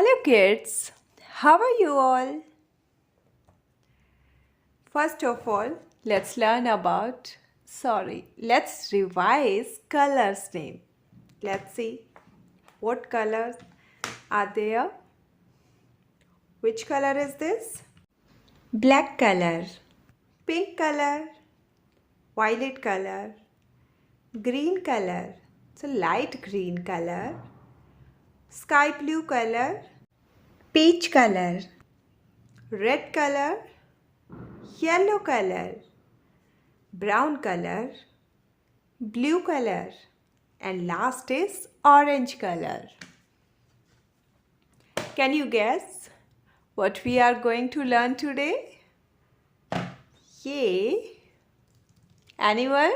Hello kids, how are you all? First of all, let's revise colors name. Let's see what colors are there. Which color is this? Black color, pink color, violet color, green color, so light green color, sky blue color, peach color, red color, yellow color, brown color, blue color, and last is orange color. Can you guess what we are going to learn today? Yay! Anyone?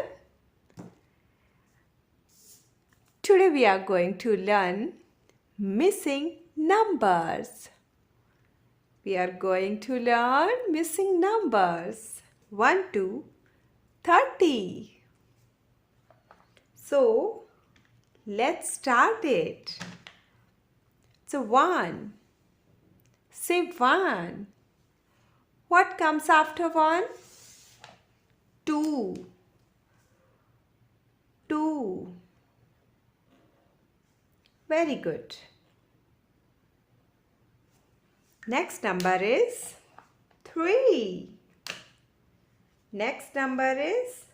Today we are going to learn missing numbers. We are going to learn missing numbers 1 to 30. So, let's start it. So 1. Say 1. What comes after 1? 2. 2. Very good. Next number is 3. Next number is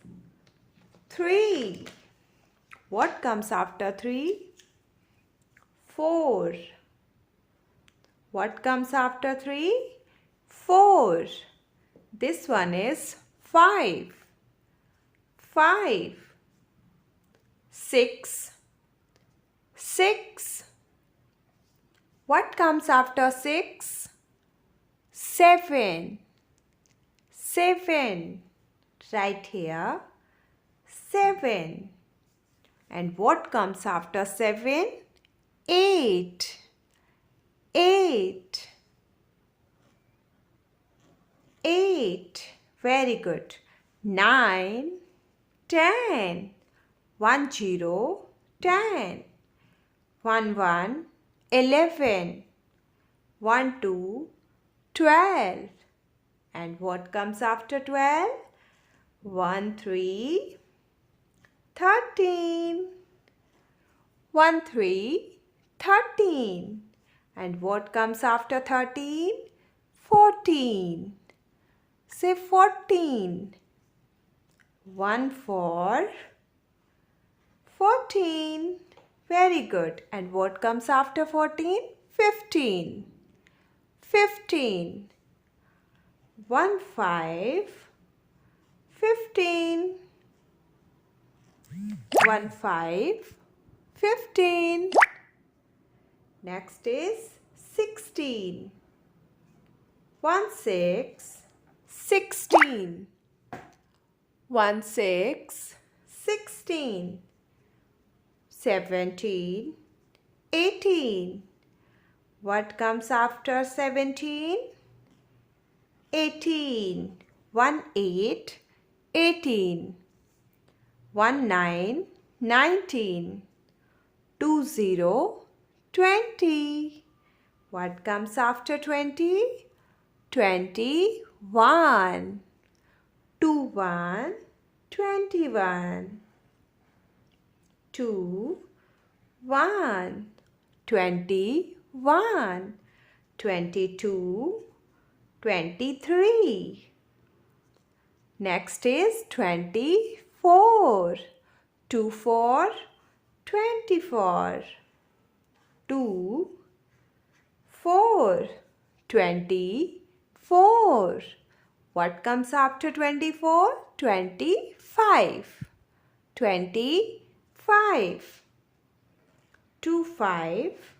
3. What comes after 3? 4. What comes after 3? 4. This one is 5. 5. 6. 6. What comes after 6? 7. 7. Right here. 7. And what comes after 7? 8. 8. 8. Very good. 9. 10. 1 0. 10. 1 1. 11. 1 2. 12. And what comes after 12? 1 3. 13. 1 3. 13. And what comes after 13? 14. Say 14. 1 4. 14. Very good. And what comes after 14? 15. 15. 1 5. 15. 1 5. 15. Next is 16. 1 6. 16. 1 6. 16. 17. 18. What comes after 17? 18. 1 8. 18. 1 9. 19. 2 0. 20. What comes after 20? 21. 2 1. 21. 2 1. 21. 22. 23. Next is 24. 2 4. 24. 2 4. 24. What comes after 24? 25. 25. 2 5.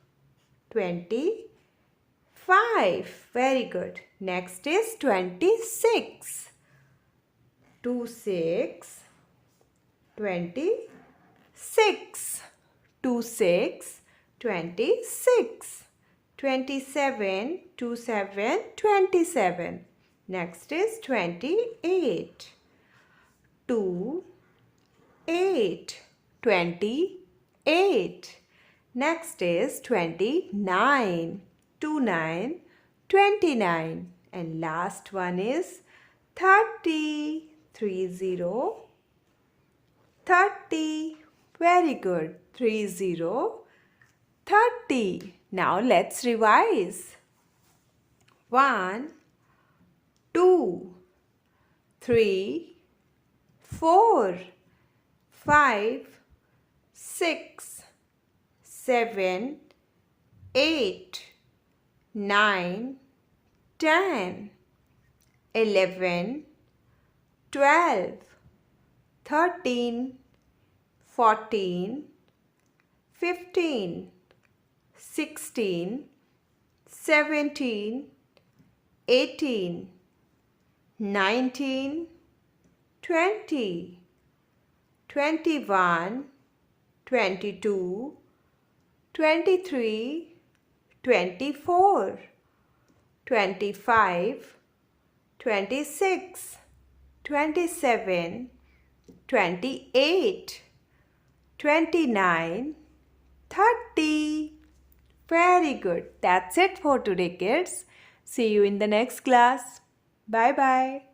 25. Very good. Next is 26. 2 6. 26. 2 6. 26. 27. 2 7. 27. Next is 28. 2 8. 28. Next is 29. 29, 29. And last one is 30, 30, 30. Very good. 30, 30. Now let's revise. 1, 2, 3, 4, 5, 6, 7, 8, 9, 10, 11, 12, 13, 14, 15, 16, 17, 18, 19, 20, 21, 22, 23, 24, 25, 26, 27, 28, 29, 30. Very good. That's it for today, kids. See you in the next class. Bye-bye.